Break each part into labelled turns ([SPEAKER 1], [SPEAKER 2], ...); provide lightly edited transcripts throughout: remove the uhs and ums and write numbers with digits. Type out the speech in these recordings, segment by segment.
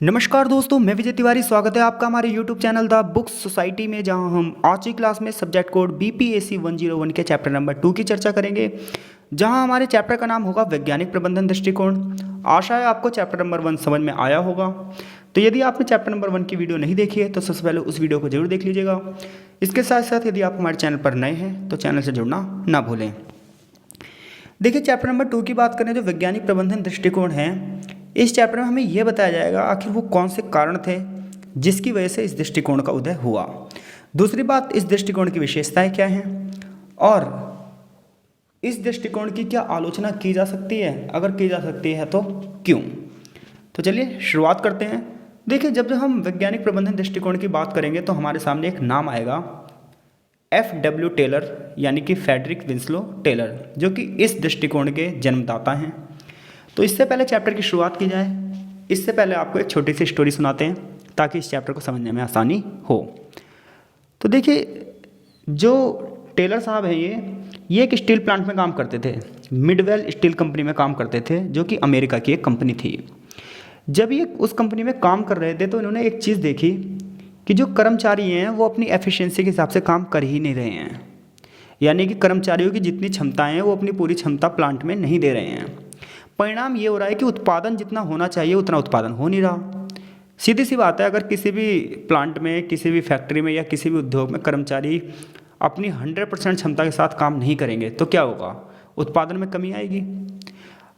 [SPEAKER 1] नमस्कार दोस्तों, मैं विजय तिवारी। स्वागत है आपका हमारे YouTube channel the books society में, जहां हम आज की क्लास में सब्जेक्ट कोड BPSC 101 के चैप्टर नंबर 2 की चर्चा करेंगे, जहां हमारे चैप्टर का नाम होगा वैज्ञानिक प्रबंधन दृष्टिकोण। आशा है आपको चैप्टर नंबर 1 समझ में आया होगा। तो यदि आपने चैप्टर नंबर 1 की वीडियो नहीं देखी है तो सबसे पहले उस वीडियो को जरूर देख लीजिएगा। इसके साथ साथ यदि आप हमारे चैनल पर नए हैं तो चैनल से जुड़ना ना भूलें। देखिए, चैप्टर नंबर 2 की बात करें जो वैज्ञानिक प्रबंधन दृष्टिकोण है, इस चैप्टर में हमें यह बताया जाएगा आखिर वो कौन से कारण थे जिसकी वजह से इस दृष्टिकोण का उदय हुआ। दूसरी बात, इस दृष्टिकोण की विशेषताएं क्या हैं और इस दृष्टिकोण की क्या आलोचना की जा सकती है, अगर की जा सकती है तो क्यों। तो चलिए शुरुआत करते हैं। देखिए, जब हम वैज्ञानिक प्रबंधन दृष्टिकोण की बात करेंगे तो हमारे सामने एक नाम आएगा, FW टेलर, यानी कि फ्रेडरिक विंस्लो टेलर, जो कि इस दृष्टिकोण के जन्मदाता हैं। तो इससे पहले चैप्टर की शुरुआत की जाए, इससे पहले आपको एक छोटी सी स्टोरी सुनाते हैं ताकि इस चैप्टर को समझने में आसानी हो। तो देखिए, जो टेलर साहब हैं ये एक स्टील प्लांट में काम करते थे, मिडवेल स्टील कंपनी में काम करते थे, जो कि अमेरिका की एक कंपनी थी। जब ये उस कंपनी में काम कर रहे थे तो इन्होंने एक चीज़ देखी कि जो कर्मचारी हैं वो अपनी एफिशिएंसी के हिसाब से काम कर ही नहीं रहे हैं, यानी कि कर्मचारियों की जितनी क्षमताएं हैं वो अपनी पूरी क्षमता प्लांट में नहीं दे रहे हैं। परिणाम ये हो रहा है कि उत्पादन जितना होना चाहिए उतना उत्पादन हो नहीं रहा। सीधी सी बात है, अगर किसी भी प्लांट में, किसी भी फैक्ट्री में या किसी भी उद्योग में कर्मचारी अपनी 100% क्षमता के साथ काम नहीं करेंगे तो क्या होगा, उत्पादन में कमी आएगी।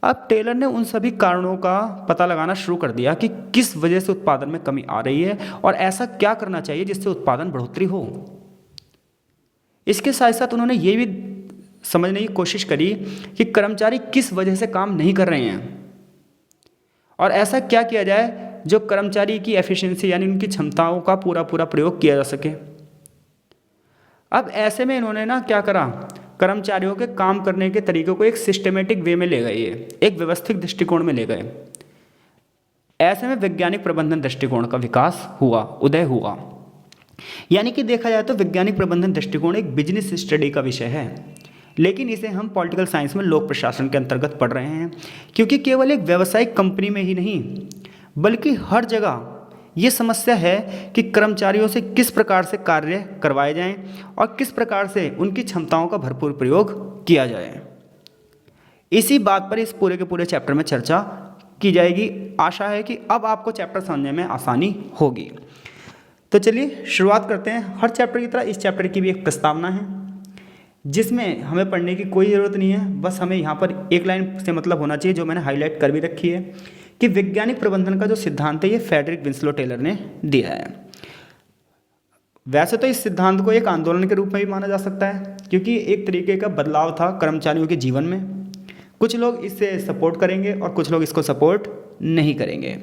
[SPEAKER 1] अब टेलर ने उन सभी कारणों का पता लगाना शुरू कर दिया कि किस वजह से उत्पादन में कमी आ रही है और ऐसा क्या करना चाहिए जिससे उत्पादन बढ़ोतरी हो। इसके साथ साथ उन्होंने ये भी समझने की कोशिश करी कि कर्मचारी किस वजह से काम नहीं कर रहे हैं और ऐसा क्या किया जाए जो कर्मचारी की एफिशिएंसी यानी उनकी क्षमताओं का पूरा प्रयोग किया जा सके। अब ऐसे में इन्होंने क्या करा, कर्मचारियों के काम करने के तरीकों को एक सिस्टमेटिक वे में ले गए, एक व्यवस्थित दृष्टिकोण में ले गए। ऐसे में वैज्ञानिक प्रबंधन दृष्टिकोण का विकास हुआ, उदय हुआ। यानी कि देखा जाए तो वैज्ञानिक प्रबंधन दृष्टिकोण एक बिजनेस स्टडी का विषय है, लेकिन इसे हम पॉलिटिकल साइंस में लोक प्रशासन के अंतर्गत पढ़ रहे हैं, क्योंकि केवल एक व्यावसायिक कंपनी में ही नहीं बल्कि हर जगह ये समस्या है कि कर्मचारियों से किस प्रकार से कार्य करवाए जाएं और किस प्रकार से उनकी क्षमताओं का भरपूर प्रयोग किया जाए। इसी बात पर इस पूरे के पूरे चैप्टर में चर्चा की जाएगी। आशा है कि अब आपको चैप्टर समझने में आसानी होगी। तो चलिए शुरुआत करते हैं। हर चैप्टर की तरह इस चैप्टर की भी एक प्रस्तावना है जिसमें हमें पढ़ने की कोई ज़रूरत नहीं है, बस हमें यहाँ पर एक लाइन से मतलब होना चाहिए जो मैंने हाईलाइट कर भी रखी है कि वैज्ञानिक प्रबंधन का जो सिद्धांत है ये फ्रेडरिक विंस्लो टेलर ने दिया है। वैसे तो इस सिद्धांत को एक आंदोलन के रूप में भी माना जा सकता है, क्योंकि एक तरीके का बदलाव था कर्मचारियों के जीवन में। कुछ लोग इससे सपोर्ट करेंगे और कुछ लोग इसको सपोर्ट नहीं करेंगे।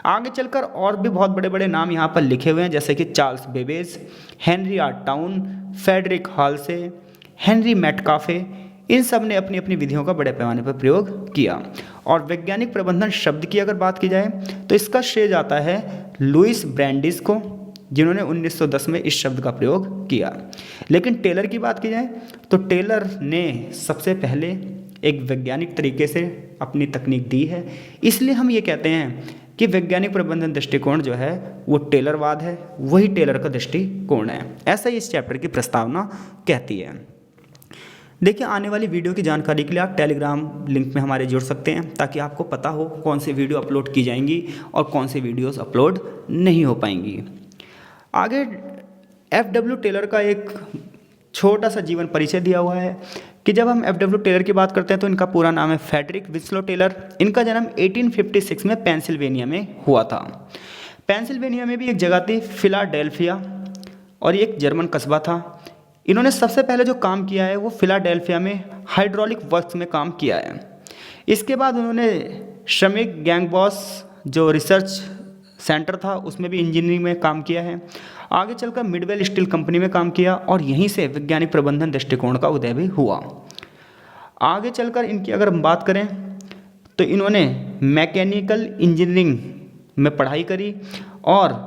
[SPEAKER 1] आगे चलकर और भी बहुत बड़े बड़े नाम यहाँ पर लिखे हुए हैं, जैसे कि Charles Babbage, Henry R Towne, Frederick Halsey, Henry Metcalfe, इन सब ने अपनी अपनी विधियों का बड़े पैमाने पर प्रयोग किया। और वैज्ञानिक प्रबंधन शब्द की अगर बात की जाए तो इसका श्रेय जाता है लुइस ब्रैंडिस को, जिन्होंने 1910 में इस शब्द का प्रयोग किया। लेकिन टेलर की बात की जाए तो टेलर ने सबसे पहले एक वैज्ञानिक तरीके से अपनी तकनीक दी है, इसलिए हम ये कहते हैं कि वैज्ञानिक प्रबंधन दृष्टिकोण जो है वो टेलरवाद है, वही टेलर का दृष्टिकोण है। ऐसा ही इस चैप्टर की प्रस्तावना कहती है। देखिए, आने वाली वीडियो की जानकारी के लिए आप टेलीग्राम लिंक में हमारे जुड़ सकते हैं, ताकि आपको पता हो कौन सी वीडियो अपलोड की जाएंगी और कौन सी वीडियोस अपलोड नहीं हो पाएंगी। आगे FW टेलर का एक छोटा सा जीवन परिचय दिया हुआ है कि जब हम FW टेलर की बात करते हैं तो इनका पूरा नाम है फ्रेडरिक विंस्लो टेलर। इनका जन्म 1856 में पेंसिल्वेनिया में हुआ था। पेंसिल्वेनिया में भी एक जगह थी फिलाडेल्फिया, और ये एक जर्मन कस्बा था। इन्होंने सबसे पहले जो काम किया है वो फिलाडेल्फिया में हाइड्रोलिक वर्क्स में काम किया है। इसके बाद उन्होंने श्रमिक गैंग बॉस जो रिसर्च सेंटर था उसमें भी इंजीनियरिंग में काम किया है। आगे चलकर मिडवेल स्टील कंपनी में काम किया और यहीं से वैज्ञानिक प्रबंधन दृष्टिकोण का उदय भी हुआ। आगे चलकर इनकी अगर हम बात करें तो इन्होंने मैकेनिकल इंजीनियरिंग में पढ़ाई करी और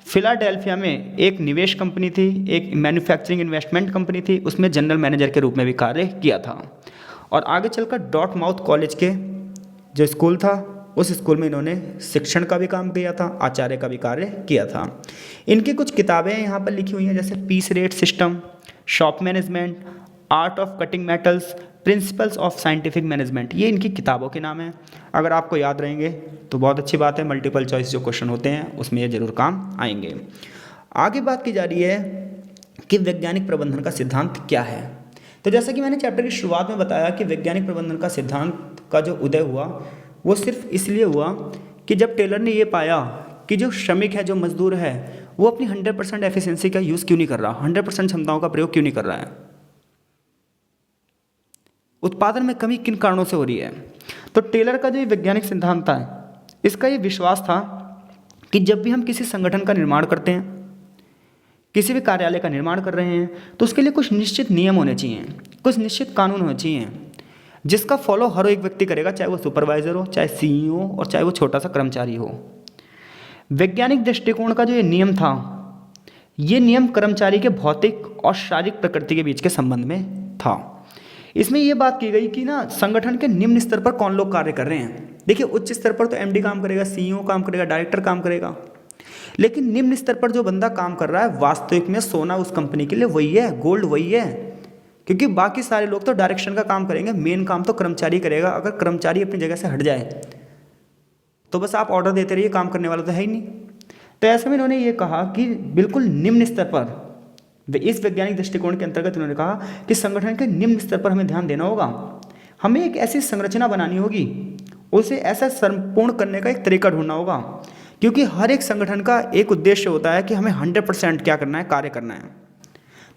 [SPEAKER 1] फिलाडेल्फिया में एक निवेश कंपनी थी, एक मैन्युफैक्चरिंग इन्वेस्टमेंट कंपनी थी, उसमें जनरल मैनेजर के रूप में भी कार्य किया था। और आगे चलकर डॉर्टमाउथ कॉलेज के जो स्कूल था उस स्कूल में इन्होंने शिक्षण का भी काम किया था, आचार्य का भी कार्य किया था। इनकी कुछ किताबें यहाँ पर लिखी हुई हैं, जैसे piece rate system, shop management, art of cutting metals, principles of scientific management. ये इनकी किताबों के नाम हैं। अगर आपको याद रहेंगे तो बहुत अच्छी बात है, मल्टीपल चॉइस जो क्वेश्चन होते हैं उसमें ये जरूर काम आएंगे। आगे बात की जा रही है कि वैज्ञानिक प्रबंधन का सिद्धांत क्या है। तो जैसा कि मैंने चैप्टर की शुरुआत में बताया कि वैज्ञानिक प्रबंधन का सिद्धांत का जो उदय हुआ वो सिर्फ इसलिए हुआ कि जब टेलर ने ये पाया कि जो श्रमिक है, जो मजदूर है, वो अपनी 100% एफिशिएंसी का यूज़ क्यों नहीं कर रहा, 100% क्षमताओं का प्रयोग क्यों नहीं कर रहा है, उत्पादन में कमी किन कारणों से हो रही है। तो टेलर का जो ये वैज्ञानिक सिद्धांत था, इसका ये विश्वास था कि जब भी हम किसी संगठन का निर्माण करते हैं, किसी भी कार्यालय का निर्माण कर रहे हैं, तो उसके लिए कुछ निश्चित नियम होने चाहिए, कुछ निश्चित कानून होने चाहिए जिसका फॉलो हर एक व्यक्ति करेगा, चाहे वो सुपरवाइजर हो, चाहे सीईओ और चाहे वो छोटा सा कर्मचारी हो। वैज्ञानिक दृष्टिकोण का जो ये नियम था, ये नियम कर्मचारी के भौतिक और शारीरिक प्रकृति के बीच के संबंध में था। इसमें ये बात की गई कि ना संगठन के निम्न स्तर पर कौन लोग कार्य कर रहे हैं। देखिए, उच्च स्तर पर तो एमडी काम करेगा, सीईओ काम करेगा, डायरेक्टर काम करेगा, लेकिन निम्न स्तर पर जो बंदा काम कर रहा है, वास्तविक में सोना उस कंपनी के लिए वही है, गोल्ड वही है। क्योंकि बाकी सारे लोग तो डायरेक्शन का काम करेंगे, मेन काम तो कर्मचारी करेगा। अगर कर्मचारी अपनी जगह से हट जाए तो बस आप ऑर्डर देते रहिए, काम करने वाला तो है ही नहीं। तो ऐसे में इन्होंने ये कहा कि बिल्कुल निम्न स्तर पर, इस वैज्ञानिक दृष्टिकोण के अंतर्गत इन्होंने कहा कि संगठन के निम्न स्तर पर हमें ध्यान देना होगा, हमें एक ऐसी संरचना बनानी होगी, उसे ऐसा संपूर्ण करने का एक तरीका ढूंढना होगा, क्योंकि हर एक संगठन का एक उद्देश्य होता है कि हमें 100% क्या करना है, कार्य करना है।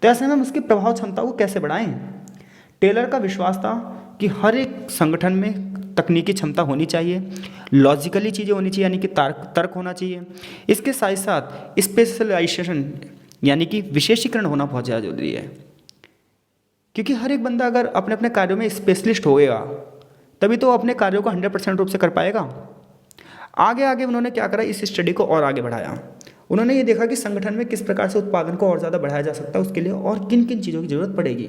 [SPEAKER 1] तो ऐसे में हम उसकी प्रभाव क्षमता को कैसे बढ़ाएं। टेलर का विश्वास था कि हर एक संगठन में तकनीकी क्षमता होनी चाहिए, लॉजिकली चीज़ें होनी चाहिए, यानी कि तर्क होना चाहिए। इसके साथ साथ स्पेशलाइजेशन यानी कि विशेषीकरण होना बहुत ज़्यादा जरूरी है, क्योंकि हर एक बंदा अगर अपने अपने कार्यों में स्पेशलिस्ट होएगा तभी तो अपने कार्यों को 100% रूप से कर पाएगा। आगे आगे उन्होंने क्या करा, इस स्टडी को और आगे बढ़ाया। उन्होंने ये देखा कि संगठन में किस प्रकार से उत्पादन को और ज़्यादा बढ़ाया जा सकता है, उसके लिए और किन किन चीज़ों की जरूरत पड़ेगी।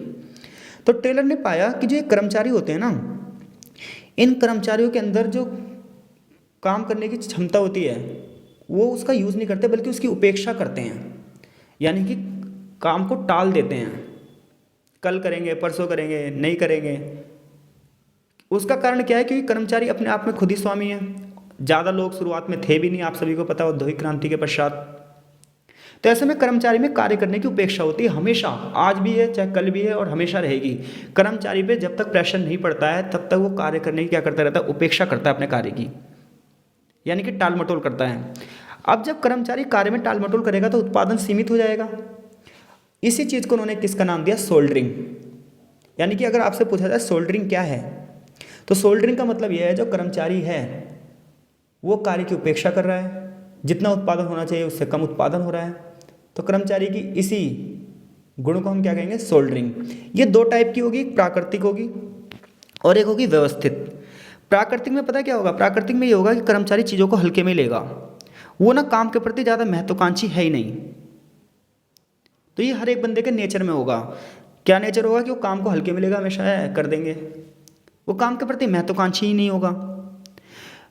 [SPEAKER 1] तो टेलर ने पाया कि जो ये कर्मचारी होते हैं ना, इन कर्मचारियों के अंदर जो काम करने की क्षमता होती है वो उसका यूज़ नहीं करते, बल्कि उसकी उपेक्षा करते हैं, यानी कि काम को टाल देते हैं, कल करेंगे, परसों करेंगे, नहीं करेंगे। उसका कारण क्या है, क्योंकि कर्मचारी अपने आप में खुद ही स्वामी हैं। ज़्यादा लोग शुरुआत में थे भी नहीं, आप सभी को पता है, औद्योगिक क्रांति के पश्चात। तो ऐसे में कर्मचारी में कार्य करने की उपेक्षा होती है हमेशा, आज भी है, चाहे कल भी है, और हमेशा रहेगी। कर्मचारी पे जब तक प्रेशर नहीं पड़ता है तब तक वो कार्य करने की क्या करता रहता है, उपेक्षा करता है अपने कार्य की, यानी कि टाल मटोल करता है। अब जब कर्मचारी कार्य में टाल मटोल करेगा तो उत्पादन सीमित हो जाएगा। इसी चीज़ को उन्होंने किसका नाम दिया, सोल्डरिंग। यानी कि अगर आपसे पूछा जाए सोल्डरिंग क्या है, तो सोल्डरिंग का मतलब यह है जो कर्मचारी है वो कार्य की उपेक्षा कर रहा है, जितना उत्पादन होना चाहिए उससे कम उत्पादन हो रहा है। तो कर्मचारी की इसी गुण को हम क्या कहेंगे, सोल्डरिंग। ये दो टाइप की होगी, एक प्राकृतिक होगी और एक होगी व्यवस्थित। प्राकृतिक में पता क्या होगा, प्राकृतिक में ये होगा कि कर्मचारी चीज़ों को हल्के में लेगा, वो ना काम के प्रति ज़्यादा महत्वाकांक्षी है ही नहीं। तो ये हर एक बंदे के नेचर में होगा। क्या नेचर होगा कि वो काम को हल्के में लेगा, हमेशा कर देंगे, वो काम के प्रति महत्वाकांक्षी ही नहीं होगा।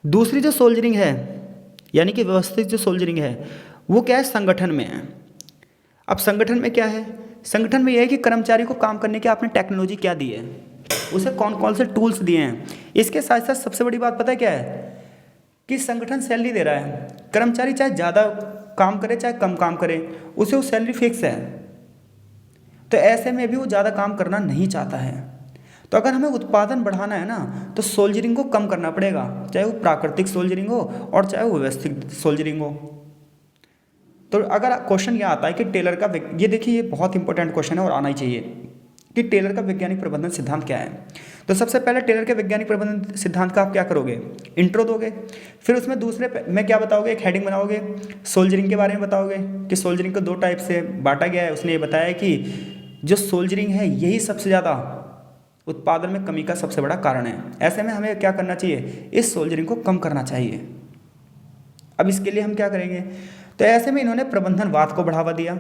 [SPEAKER 1] दूसरी जो सोल्जरिंग है, यानी कि व्यवस्थित जो सोल्जरिंग है, वो क्या है, संगठन में है। अब संगठन में क्या है, संगठन में यह है कि कर्मचारी को काम करने की आपने टेक्नोलॉजी क्या दी है, उसे कौन कौन से टूल्स दिए हैं। इसके साथ साथ सबसे बड़ी बात पता है क्या है, कि संगठन सैलरी दे रहा है। कर्मचारी चाहे ज़्यादा काम करे चाहे कम काम करे, उसे वो सैलरी फिक्स है। तो ऐसे में भी वो ज़्यादा काम करना नहीं चाहता है। तो अगर हमें उत्पादन बढ़ाना है ना, तो सोल्जरिंग को कम करना पड़ेगा, चाहे वो प्राकृतिक सोल्जरिंग हो और चाहे वो व्यवस्थित सोल्जरिंग हो। तो अगर क्वेश्चन यह आता है कि टेलर का, ये देखिए ये बहुत इंपॉर्टेंट क्वेश्चन है और आना ही चाहिए, कि टेलर का वैज्ञानिक प्रबंधन सिद्धांत क्या है। तो सबसे पहले टेलर के वैज्ञानिक प्रबंधन सिद्धांत का आप क्या करोगे, इंट्रो दोगे। फिर उसमें दूसरे में क्या बताओगे, एक हेडिंग बनाओगे, सोल्जरिंग के बारे में बताओगे कि सोल्जरिंग को दो टाइप से बांटा गया है। उसने ये बताया कि जो सोल्जरिंग है यही सबसे ज़्यादा उत्पादन में कमी का सबसे बड़ा कारण है। ऐसे में हमें क्या करना चाहिए, इस सोल्जरिंग को कम करना चाहिए। अब इसके लिए हम क्या करेंगे, तो ऐसे में इन्होंने प्रबंधनवाद को बढ़ावा दिया।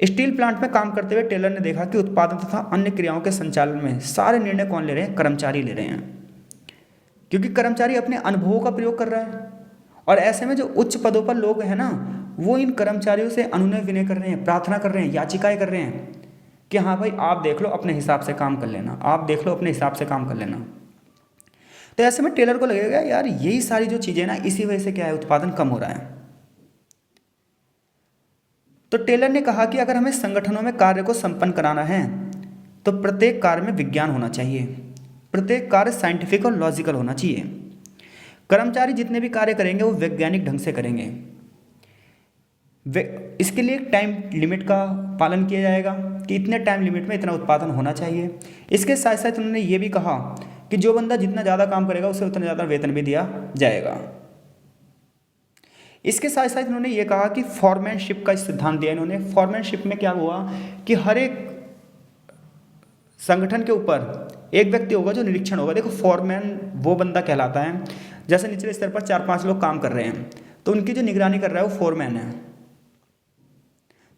[SPEAKER 1] स्टील प्लांट में काम करते हुए टेलर ने देखा कि उत्पादन तथा अन्य क्रियाओं के संचालन में सारे निर्णय कौन ले रहे हैं, कर्मचारी ले रहे हैं। क्योंकि कर्मचारी अपने अनुभवों का प्रयोग कर रहा है और ऐसे में जो उच्च पदों पर लोग हैं ना, वो इन कर्मचारियों से अनुनय विनय कर रहे हैं, प्रार्थना कर रहे हैं, याचिकाएं कर रहे हैं कि हाँ भाई आप देख लो अपने हिसाब से काम कर लेना, आप देख लो अपने हिसाब से काम कर लेना। तो ऐसे में टेलर को लगेगा यार यही सारी जो चीज़ें ना, इसी वजह से क्या है, उत्पादन कम हो रहा है। तो टेलर ने कहा कि अगर हमें संगठनों में कार्य को संपन्न कराना है तो प्रत्येक कार्य में विज्ञान होना चाहिए, प्रत्येक कार्य साइंटिफिक और लॉजिकल होना चाहिए। कर्मचारी जितने भी कार्य करेंगे वो वैज्ञानिक ढंग से करेंगे। इसके लिए एक टाइम लिमिट का पालन किया जाएगा कि इतने टाइम लिमिट में इतना उत्पादन होना चाहिए। इसके साथ साथ उन्होंने ये भी कहा कि जो बंदा जितना ज़्यादा काम करेगा उसे उतना ज़्यादा वेतन भी दिया जाएगा। इसके साथ साथ उन्होंने ये कहा कि फॉरमैनशिप का सिद्धांत दिया इन्होंने। फॉरमैनशिप में क्या हुआ कि हर एक संगठन के ऊपर एक व्यक्ति होगा जो निरीक्षण होगा। देखो फॉरमैन वो बंदा कहलाता है, जैसे निचले स्तर पर 4-5 लोग काम कर रहे हैं तो उनकी जो निगरानी कर रहा है वो फॉरमैन है।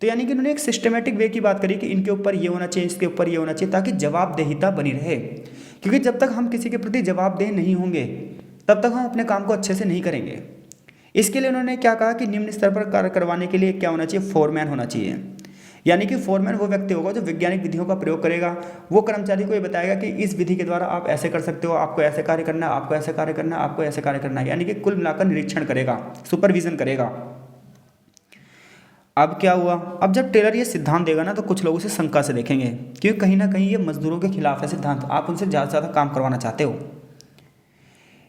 [SPEAKER 1] तो यानी कि उन्होंने एक सिस्टमेटिक वे की बात करी कि इनके ऊपर ये होना चाहिए, इसके ऊपर ये होना चाहिए, ताकि जवाबदेहिता बनी रहे। क्योंकि जब तक हम किसी के प्रति जवाबदेह नहीं होंगे तब तक हम अपने काम को अच्छे से नहीं करेंगे। इसके लिए उन्होंने क्या कहा कि निम्न स्तर पर कार्य करवाने के लिए क्या होना चाहिए, फोरमैन होना चाहिए। यानी कि फोरमैन वो व्यक्ति होगा जो वैज्ञानिक विधियों का प्रयोग करेगा। वो कर्मचारी को ये बताएगा कि इस विधि के द्वारा आप ऐसे कर सकते हो, आपको ऐसे कार्य करना है, आपको ऐसे कार्य करना है, आपको ऐसे कार्य करना है। यानी कि कुल मिलाकर निरीक्षण करेगा, सुपरविजन करेगा। अब क्या हुआ, अब जब टेलर ये सिद्धांत देगा ना तो कुछ लोग उसे शंका से देखेंगे, क्योंकि कहीं ना कहीं ये मजदूरों के खिलाफ है सिद्धांत। आप उनसे ज़्यादा से ज़्यादा काम करवाना चाहते हो।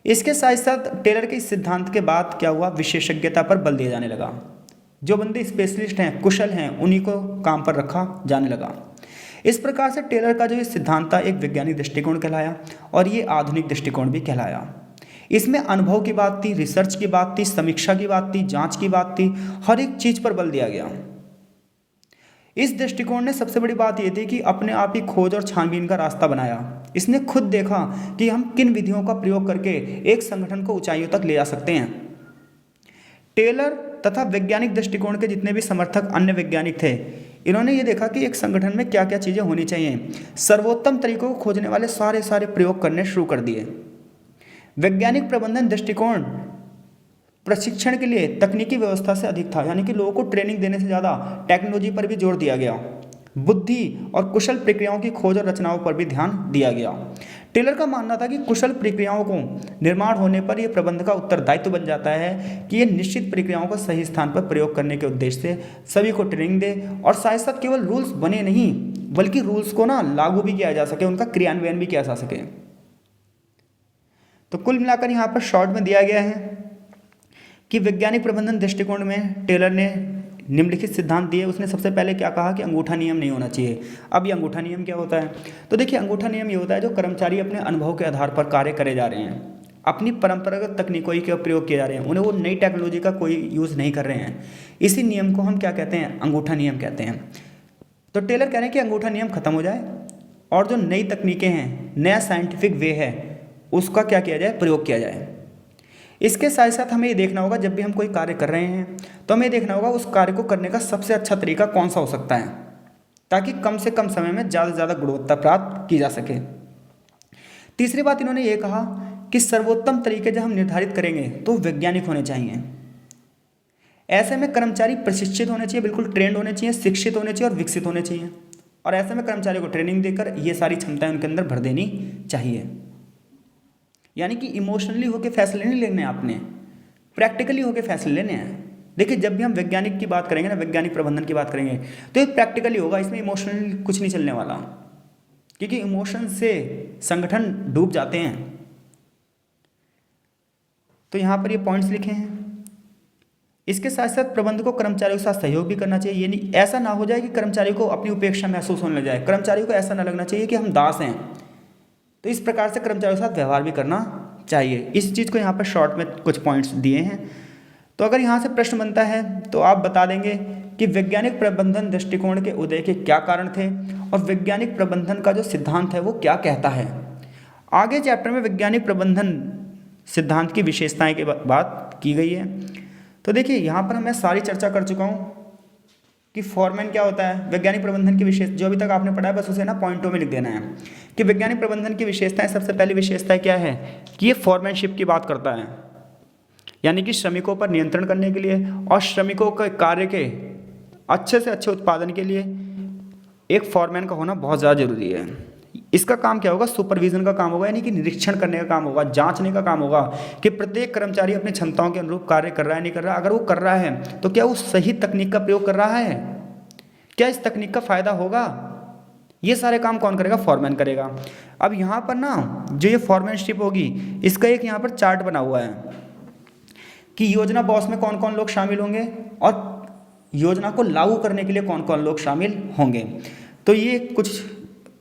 [SPEAKER 1] इसके साथ साथ टेलर के इस सिद्धांत के बाद क्या हुआ, विशेषज्ञता पर बल दिया जाने लगा। जो बंदे स्पेशलिस्ट हैं, कुशल हैं, उन्हीं को काम पर रखा जाने लगा। इस प्रकार से टेलर का जो ये सिद्धांत था एक वैज्ञानिक दृष्टिकोण कहलाया और ये आधुनिक दृष्टिकोण भी कहलाया। इसमें अनुभव की बात थी, रिसर्च की बात थी, समीक्षा की बात थी, जांच की बात थी, हर एक चीज पर बल दिया गया। इस दृष्टिकोण ने सबसे बड़ी बात यह थी कि अपने आप ही खोज और छानबीन का रास्ता बनाया। इसने खुद देखा कि हम किन विधियों का प्रयोग करके एक संगठन को ऊंचाइयों तक ले जा सकते हैं। टेलर तथा वैज्ञानिक दृष्टिकोण के जितने भी समर्थक अन्य वैज्ञानिक थे, इन्होंने ये देखा कि एक संगठन में क्या क्या चीजें होनी चाहिए। सर्वोत्तम तरीकों को खोजने वाले सारे प्रयोग करने शुरू कर दिए। वैज्ञानिक प्रबंधन दृष्टिकोण प्रशिक्षण के लिए तकनीकी व्यवस्था से अधिक था, यानी कि लोगों को ट्रेनिंग देने से ज़्यादा टेक्नोलॉजी पर भी जोर दिया गया। बुद्धि और कुशल प्रक्रियाओं की खोज और रचनाओं पर भी ध्यान दिया गया। टेलर का मानना था कि कुशल प्रक्रियाओं को निर्माण होने पर यह प्रबंधन का उत्तरदायित्व बन जाता है कि ये निश्चित प्रक्रियाओं को सही स्थान पर प्रयोग करने के उद्देश्य से सभी को ट्रेनिंग दे और साथ साथ केवल रूल्स बने नहीं बल्कि रूल्स को ना लागू भी किया जा सके, उनका क्रियान्वयन भी किया जा सके। तो कुल मिलाकर यहाँ पर शॉर्ट में दिया गया है कि वैज्ञानिक प्रबंधन दृष्टिकोण में टेलर ने निम्नलिखित सिद्धांत दिए। उसने सबसे पहले क्या कहा कि अंगूठा नियम नहीं होना चाहिए। अब ये अंगूठा नियम क्या होता है, तो देखिए अंगूठा नियम ये होता है जो कर्मचारी अपने अनुभव के आधार पर कार्य करे जा रहे हैं, अपनी परंपरागत तकनीकों का प्रयोग किए जा रहे हैं, उन्हें वो नई टेक्नोलॉजी का कोई यूज़ नहीं कर रहे हैं। इसी नियम को हम क्या कहते हैं, अंगूठा नियम कहते हैं। तो टेलर कह रहे हैं कि अंगूठा नियम खत्म हो जाए और जो नई तकनीकें हैं, नया साइंटिफिक वे है, उसका क्या किया जाए, प्रयोग किया जाए। इसके साथ साथ हमें ये देखना होगा जब भी हम कोई कार्य कर रहे हैं तो हमें देखना होगा उस कार्य को करने का सबसे अच्छा तरीका कौन सा हो सकता है, ताकि कम से कम समय में ज़्यादा से ज़्यादा गुणवत्ता प्राप्त की जा सके। तीसरी बात इन्होंने ये कहा कि सर्वोत्तम तरीके जब हम निर्धारित करेंगे तो वैज्ञानिक होने चाहिए। ऐसे में कर्मचारी प्रशिक्षित होने चाहिए, बिल्कुल ट्रेंड होने चाहिए, शिक्षित होने चाहिए और विकसित होने चाहिए। और ऐसे में कर्मचारी को ट्रेनिंग देकर ये सारी क्षमताएं उनके अंदर भर देनी चाहिए। यानी कि इमोशनली होकर फैसले नहीं लेने आपने, प्रैक्टिकली होकर फैसले लेने हैं। देखिए जब भी हम वैज्ञानिक की बात करेंगे ना, वैज्ञानिक प्रबंधन की बात करेंगे तो ये प्रैक्टिकली होगा, इसमें इमोशनली कुछ नहीं चलने वाला, क्योंकि इमोशन से संगठन डूब जाते हैं। तो यहाँ पर ये पॉइंट्स लिखे हैं। इसके साथ साथ प्रबंधक को कर्मचारियों के साथ सहयोग भी करना चाहिए। ये नहीं ऐसा ना हो जाए कि कर्मचारी को अपनी उपेक्षा महसूस होने लग जाए, कर्मचारियों को ऐसा ना लगना चाहिए कि हम दास हैं। तो इस प्रकार से कर्मचारियों के साथ व्यवहार भी करना चाहिए। इस चीज़ को यहाँ पर शॉर्ट में कुछ पॉइंट्स दिए हैं। तो अगर यहाँ से प्रश्न बनता है तो आप बता देंगे कि वैज्ञानिक प्रबंधन दृष्टिकोण के उदय के क्या कारण थे और वैज्ञानिक प्रबंधन का जो सिद्धांत है वो क्या कहता है। आगे चैप्टर में वैज्ञानिक प्रबंधन सिद्धांत की विशेषताएं की बात की गई है। तो देखिए यहाँ पर मैं सारी चर्चा कर चुका हूँ कि फॉरमैन क्या होता है, वैज्ञानिक प्रबंधन की विशेष, जो अभी तक आपने पढ़ा है बस उसे ना पॉइंटों में लिख देना है कि वैज्ञानिक प्रबंधन की विशेषताएं। सबसे पहली विशेषता क्या है कि ये फॉरमैनशिप की बात करता है, यानी कि श्रमिकों पर नियंत्रण करने के लिए और श्रमिकों के कार्य के अच्छे से अच्छे उत्पादन के लिए एक फॉरमैन का होना बहुत ज़्यादा जरूरी है। इसका काम क्या होगा, सुपरविजन का काम होगा, यानी कि निरीक्षण करने का काम होगा, जांचने का काम होगा कि प्रत्येक कर्मचारी अपनी क्षमताओं के अनुरूप कार्य कर रहा है नहीं कर रहा। अगर वो कर रहा है तो क्या वो सही तकनीक का प्रयोग कर रहा है, क्या इस तकनीक का फायदा होगा, ये सारे काम कौन करेगा, फॉरमैन करेगा। अब यहाँ पर ना जो ये फॉरमैनशिप होगी इसका एक यहाँ पर चार्ट बना हुआ है कि योजना बॉस में कौन कौन लोग शामिल होंगे और योजना को लागू करने के लिए कौन कौन लोग शामिल होंगे। तो ये कुछ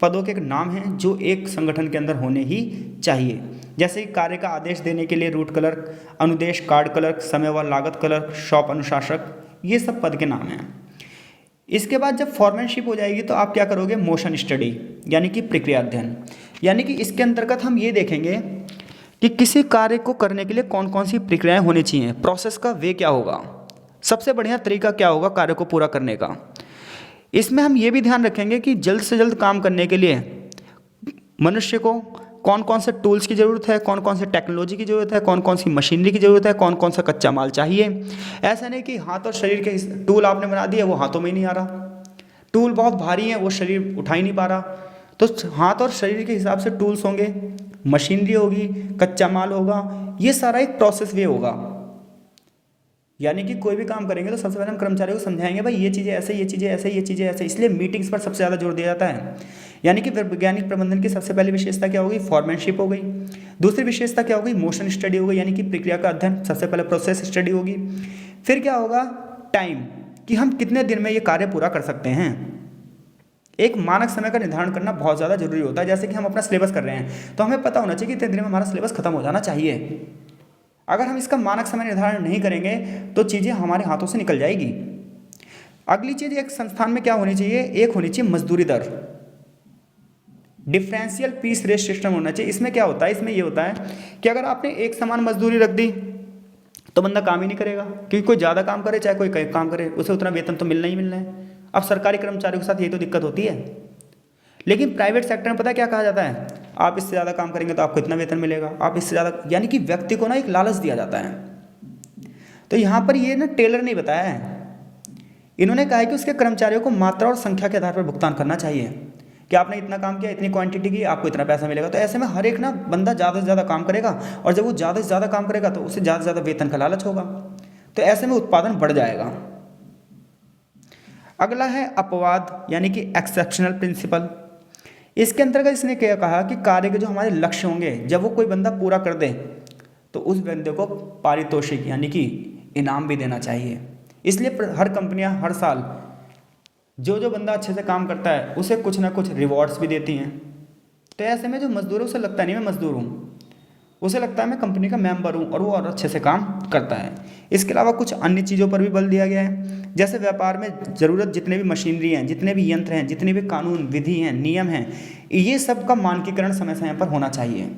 [SPEAKER 1] पदों के नाम हैं जो एक संगठन के अंदर होने ही चाहिए, जैसे कि कार्य का आदेश देने के लिए रूट क्लर्क, अनुदेश कार्ड क्लर्क, समय व लागत क्लर्क, शॉप अनुशासक, ये सब पद के नाम हैं। इसके बाद जब फॉरमैनशिप हो जाएगी तो आप क्या करोगे, मोशन स्टडी यानी कि प्रक्रिया अध्ययन, यानी कि इसके अंतर्गत हम ये देखेंगे कि किसी कार्य को करने के लिए कौन कौन सी प्रक्रियाएं होनी चाहिए, प्रोसेस का वे क्या होगा, सबसे बढ़िया तरीका क्या होगा कार्य को पूरा करने का। इसमें हम ये भी ध्यान रखेंगे कि जल्द से जल्द काम करने के लिए मनुष्य को कौन कौन से टूल्स की ज़रूरत है, कौन कौन से टेक्नोलॉजी की ज़रूरत है, कौन कौन सी मशीनरी की ज़रूरत है, कौन कौन सा कच्चा माल चाहिए। ऐसा नहीं कि हाथ और शरीर के टूल आपने बना दिए वो हाथों में ही नहीं आ रहा, टूल बहुत भारी है वो शरीर उठा ही नहीं पा रहा। तो हाथ और शरीर के हिसाब से टूल्स होंगे, मशीनरी होगी, कच्चा माल होगा, ये सारा एक प्रोसेस वे होगा। यानी कि कोई भी काम करेंगे तो सबसे पहले हम कर्मचारियों को समझाएंगे भाई ये चीज़ें ऐसे, ये चीज़ें ऐसे, ये चीज़ें ऐसे, इसलिए मीटिंग्स पर सबसे ज़्यादा जोर दिया जाता है। यानी कि वैज्ञानिक प्रबंधन की सबसे पहली विशेषता क्या होगी, फॉरमैनशिप हो गई। दूसरी विशेषता क्या होगी, मोशन स्टडी हो गई, यानी कि प्रक्रिया का अध्ययन, सबसे पहले प्रोसेस स्टडी होगी। फिर क्या होगा, टाइम, कि हम कितने दिन में ये कार्य पूरा कर सकते हैं। एक मानक समय का निर्धारण करना बहुत ज़्यादा जरूरी होता है। जैसे कि हम अपना सिलेबस कर रहे हैं तो हमें पता होना चाहिए कि इतने दिन में हमारा सिलेबस खत्म हो जाना चाहिए। अगर हम इसका मानक समय निर्धारण नहीं करेंगे तो चीज़ें हमारे हाथों से निकल जाएगी। अगली चीज़, एक संस्थान में क्या होनी चाहिए, एक होनी चाहिए मजदूरी दर, डिफरेंशियल पीस रेट सिस्टम होना चाहिए। इसमें क्या होता है, इसमें ये होता है कि अगर आपने एक समान मजदूरी रख दी तो बंदा काम ही नहीं करेगा, क्योंकि कोई ज़्यादा काम करे चाहे कोई कम काम करे उसे उतना वेतन तो मिलना ही मिलना है। अब सरकारी कर्मचारियों के साथ यही तो दिक्कत होती है। लेकिन प्राइवेट सेक्टर में पता है क्या कहा जाता है, आप इससे ज़्यादा काम करेंगे तो आपको इतना वेतन मिलेगा, आप इससे ज़्यादा, यानी कि व्यक्ति को ना एक लालच दिया जाता है। तो यहाँ पर ये ना टेलर नहीं बताया है, इन्होंने कहा है कि उसके कर्मचारियों को मात्रा और संख्या के आधार पर भुगतान करना चाहिए कि आपने इतना काम किया, इतनी क्वांटिटी की, आपको इतना पैसा मिलेगा। तो ऐसे में हर एक ना बंदा ज़्यादा से ज़्यादा काम करेगा और जब वो ज़्यादा से ज़्यादा काम करेगा तो उसे ज़्यादा से ज़्यादा वेतन का लालच होगा, तो ऐसे में उत्पादन बढ़ जाएगा। अगला है अपवाद यानी कि एक्सेप्शनल प्रिंसिपल। इसके अंतर्गत इसने क्या कहा कि कार्य के जो हमारे लक्ष्य होंगे जब वो कोई बंदा पूरा कर दे तो उस बंदे को पारितोषिक यानी कि इनाम भी देना चाहिए। इसलिए हर कंपनियां हर साल जो बंदा अच्छे से काम करता है उसे कुछ ना कुछ रिवॉर्ड्स भी देती हैं। तो ऐसे में जो मजदूर है उसे लगता नहीं मैं मजदूर हूँ, उसे लगता है मैं कंपनी का मेंबर हूँ और वो और अच्छे से काम करता है। इसके अलावा कुछ अन्य चीज़ों पर भी बल दिया गया है, जैसे व्यापार में ज़रूरत जितने भी मशीनरी हैं, जितने भी यंत्र हैं, जितने भी कानून विधि हैं, नियम हैं, ये सब का मानकीकरण समय समय पर होना चाहिए।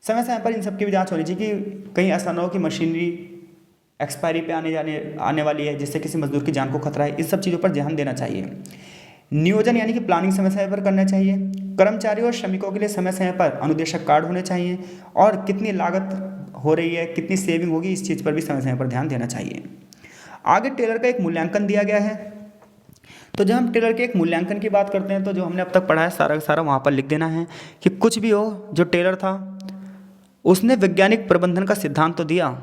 [SPEAKER 1] समय समय पर इन सब की भी जाँच होनी चाहिए कि कहीं ऐसा ना हो कि मशीनरी एक्सपायरी पे आने वाली है जिससे किसी मजदूर की जान को खतरा है। इन सब चीज़ों पर ध्यान देना चाहिए। नियोजन यानी कि प्लानिंग समय समय पर करना चाहिए। कर्मचारियों और श्रमिकों के लिए समय समय पर अनुदेशक कार्ड होने चाहिए और कितनी लागत हो रही है, कितनी सेविंग होगी, इस चीज़ पर भी समय समय पर ध्यान देना चाहिए। आगे टेलर का एक मूल्यांकन दिया गया है। तो जब हम टेलर के एक मूल्यांकन की बात करते हैं तो जो हमने अब तक पढ़ा है सारा का सारा वहाँ पर लिख देना है कि कुछ भी हो, जो टेलर था उसने वैज्ञानिक प्रबंधन का सिद्धांत तो दिया,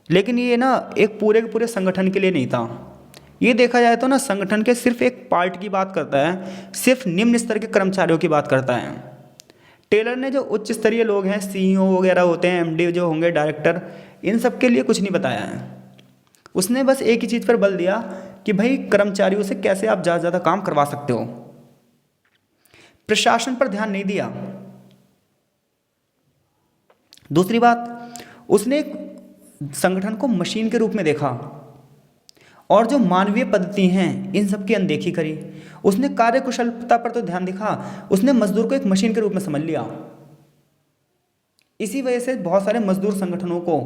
[SPEAKER 1] लेकिन ये ना एक पूरे के पूरे संगठन के लिए नहीं था। ये देखा जाए तो ना संगठन के सिर्फ एक पार्ट की बात करता है, सिर्फ निम्न स्तर के कर्मचारियों की बात करता है। टेलर ने जो उच्च स्तरीय लोग हैं, सीईओ वगैरह होते हैं, एमडी जो होंगे, डायरेक्टर, इन सब के लिए कुछ नहीं बताया है। उसने बस एक ही चीज़ पर बल दिया कि भाई कर्मचारियों से कैसे आप ज़्यादा से ज़्यादा काम करवा सकते हो। प्रशासन पर ध्यान नहीं दिया। दूसरी बात, उसने एक संगठन को मशीन के रूप में देखा और जो मानवीय पद्धति हैं इन सब की अनदेखी करी। उसने कार्यकुशलता पर तो ध्यान दिखा, उसने मजदूर को एक मशीन के रूप में समझ लिया। इसी वजह से बहुत सारे मजदूर संगठनों को,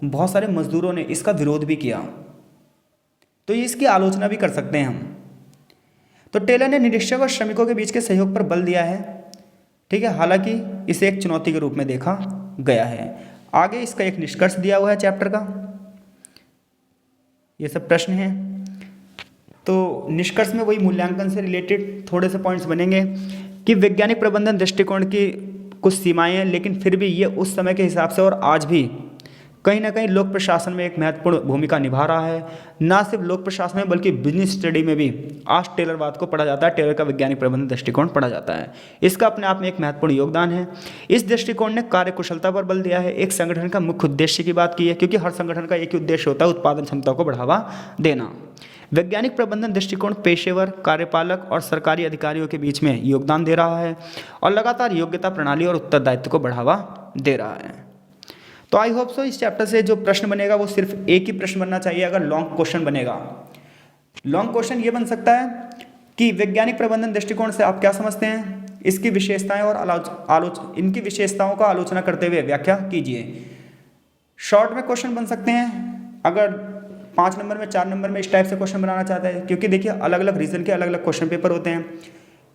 [SPEAKER 1] बहुत सारे मजदूरों ने इसका विरोध भी किया। तो इसकी आलोचना भी कर सकते हैं हम तो टेलर ने निरीक्षक और श्रमिकों के बीच के सहयोग पर बल दिया है, ठीक है, हालांकि इसे एक चुनौती के रूप में देखा गया है। आगे इसका एक निष्कर्ष दिया हुआ है चैप्टर का, ये सब प्रश्न हैं। तो निष्कर्ष में वही मूल्यांकन से रिलेटेड थोड़े से पॉइंट्स बनेंगे कि वैज्ञानिक प्रबंधन दृष्टिकोण की कुछ सीमाएं हैं, लेकिन फिर भी ये उस समय के हिसाब से और आज भी कहीं ना कहीं लोक प्रशासन में एक महत्वपूर्ण भूमिका निभा रहा है। ना सिर्फ लोक प्रशासन में बल्कि बिजनेस स्टडी में भी आज टेलरवाद को पढ़ा जाता है, टेलर का वैज्ञानिक प्रबंधन दृष्टिकोण पढ़ा जाता है। इसका अपने आप में एक महत्वपूर्ण योगदान है। इस दृष्टिकोण ने कार्यकुशलता पर बल दिया है, एक संगठन का मुख्य उद्देश्य की बात की है, क्योंकि हर संगठन का एक ही उद्देश्य होता है, उत्पादन क्षमता को बढ़ावा देना। वैज्ञानिक प्रबंधन दृष्टिकोण पेशेवर, कार्यपालक और सरकारी अधिकारियों के बीच में योगदान दे रहा है और लगातार योग्यता प्रणाली और उत्तरदायित्व को बढ़ावा दे रहा है। तो आई होप सो इस चैप्टर से जो प्रश्न बनेगा वो सिर्फ एक ही प्रश्न बनना चाहिए। अगर लॉन्ग क्वेश्चन बनेगा, लॉन्ग क्वेश्चन ये बन सकता है कि वैज्ञानिक प्रबंधन दृष्टिकोण से आप क्या समझते हैं, इसकी विशेषताएं और इनकी विशेषताओं का आलोचना करते हुए व्याख्या कीजिए। शॉर्ट में क्वेश्चन बन सकते हैं, अगर 5 नंबर में 4 नंबर में इस टाइप से क्वेश्चन बनाना चाहते हैं, क्योंकि देखिए अलग अलग रीजन के अलग अलग क्वेश्चन पेपर होते हैं।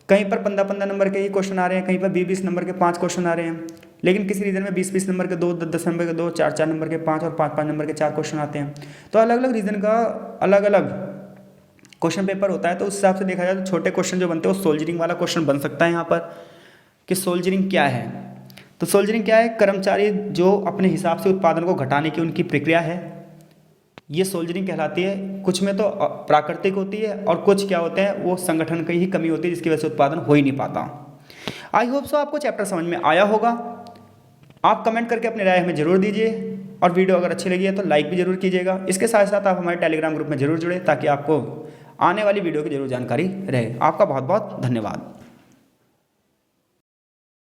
[SPEAKER 1] कहीं पर 15-15 नंबर के ही क्वेश्चन आ रहे हैं, कहीं पर 20-20 नंबर के 5 क्वेश्चन आ रहे हैं, लेकिन किसी रीजन में 20-20 नंबर के 2, 10 नंबर के 2, 4-4 नंबर के 5 और 5-5 नंबर के 4 क्वेश्चन आते हैं। तो अलग अलग रीजन का अलग अलग क्वेश्चन पेपर होता है। तो उस हिसाब से देखा जाए तो छोटे क्वेश्चन जो बनते हैं वो सोल्जरिंग वाला क्वेश्चन बन सकता है यहाँ पर कि सोल्जरिंग क्या है। तो सोल्जरिंग क्या है, कर्मचारी जो अपने हिसाब से उत्पादन को घटाने की उनकी प्रक्रिया है, ये सोल्जरिंग कहलाती है। कुछ में तो प्राकृतिक होती है और कुछ क्या होते हैं वो संगठन की ही कमी होती है जिसकी वजह से उत्पादन हो ही नहीं पाता। आई होप सो आपको चैप्टर समझ में आया होगा। आप कमेंट करके अपनी राय हमें जरूर दीजिए और वीडियो अगर अच्छी लगी है तो लाइक भी जरूर कीजिएगा। इसके साथ साथ आप हमारे टेलीग्राम ग्रुप में जरूर जुड़े ताकि आपको आने वाली वीडियो की जरूर जानकारी रहे। आपका बहुत बहुत धन्यवाद।